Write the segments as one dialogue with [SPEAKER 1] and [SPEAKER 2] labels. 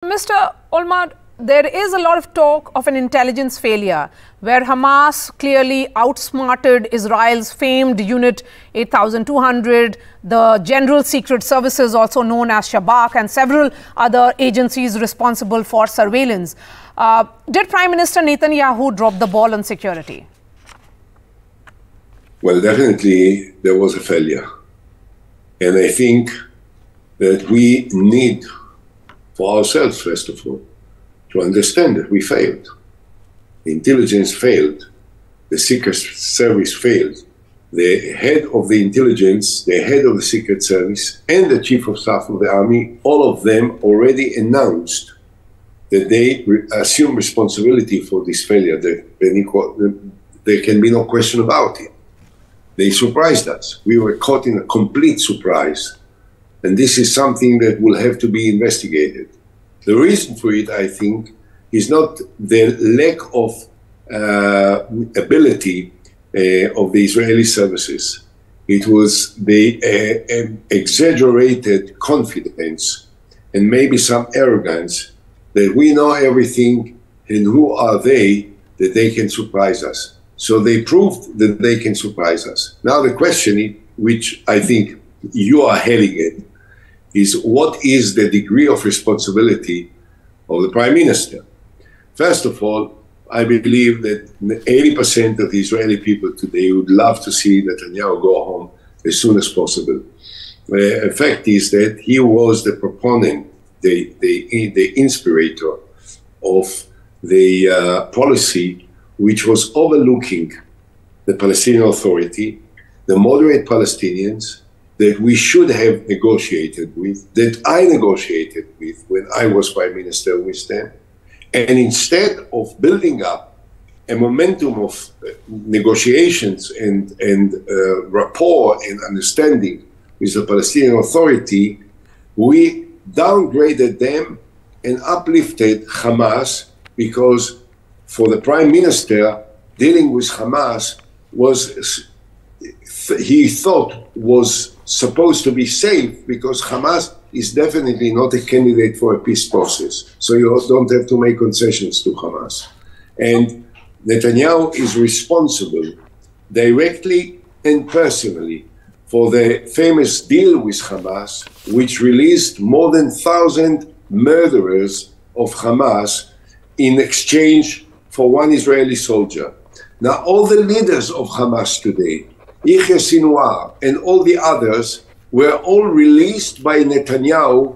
[SPEAKER 1] Mr. Olmert, there is a lot of talk of an intelligence failure where Hamas clearly outsmarted Israel's famed Unit 8200, the General Secret Services, also known as Shabak, and several other agencies responsible for surveillance. Did Prime Minister Netanyahu drop the ball on security?
[SPEAKER 2] Well, definitely there was a failure. And I think that we need, for ourselves, first of all, to understand that we failed. The intelligence failed. The Secret Service failed. The head of the intelligence, the head of the Secret Service, and the Chief of Staff of the Army, all of them already announced that they assume responsibility for this failure. There can be no question about it. They surprised us. We were caught in a complete surprise. And this is something that will have to be investigated. The reason for it, I think, is not the lack of ability of the Israeli services. It was the exaggerated confidence and maybe some arrogance that we know everything and who are they that they can surprise us. So they proved that they can surprise us. Now the question, which I think you are heading at, is what is the degree of responsibility of the Prime Minister? First of all, I believe that 80% of the Israeli people today would love to see Netanyahu go home as soon as possible. The fact is that he was the proponent, the inspirator of the policy which was overlooking the Palestinian Authority, the moderate Palestinians, that we should have negotiated with, that I negotiated with when I was Prime Minister with them. And instead of building up a momentum of negotiations and rapport and understanding with the Palestinian Authority, we downgraded them and uplifted Hamas, because for the Prime Minister, dealing with Hamas was, he thought, was supposed to be safe, because Hamas is definitely not a candidate for a peace process. So you don't have to make concessions to Hamas. And Netanyahu is responsible directly and personally for the famous deal with Hamas, which released more than 1,000 murderers of Hamas in exchange for one Israeli soldier. Now, all the leaders of Hamas today, Yahya Sinwar and all the others, were all released by Netanyahu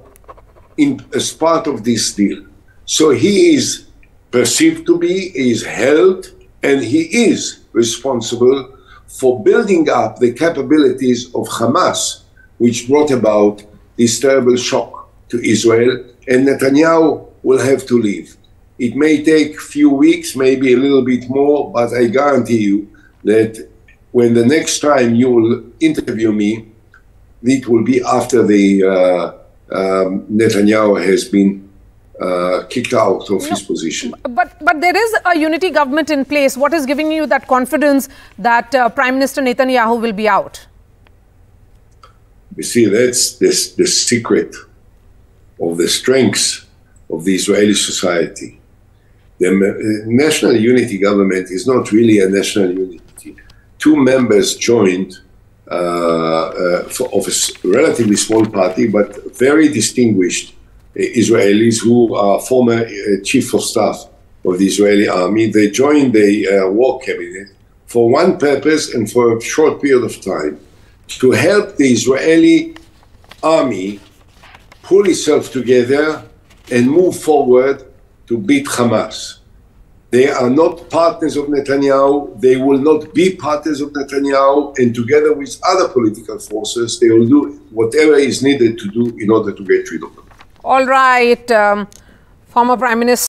[SPEAKER 2] as part of this deal. So he is perceived to be, he is held, and he is responsible for building up the capabilities of Hamas, which brought about this terrible shock to Israel, and Netanyahu will have to leave. It may take a few weeks, maybe a little bit more, but I guarantee you that when the next time you will interview me, it will be after the Netanyahu has been kicked out of his position.
[SPEAKER 1] But there is a unity government in place. What is giving you that confidence that Prime Minister Netanyahu will be out?
[SPEAKER 2] You see, that's the secret of the strengths of the Israeli society. The national unity government is not really a national unity. Two members joined of a relatively small party, but very distinguished Israelis who are former chief of staff of the Israeli army. They joined the war cabinet for one purpose and for a short period of time, to help the Israeli army pull itself together and move forward to beat Hamas. They are not partners of Netanyahu. They will not be partners of Netanyahu. And together with other political forces, they will do whatever is needed to do in order to get rid of them.
[SPEAKER 1] All right. Former Prime Minister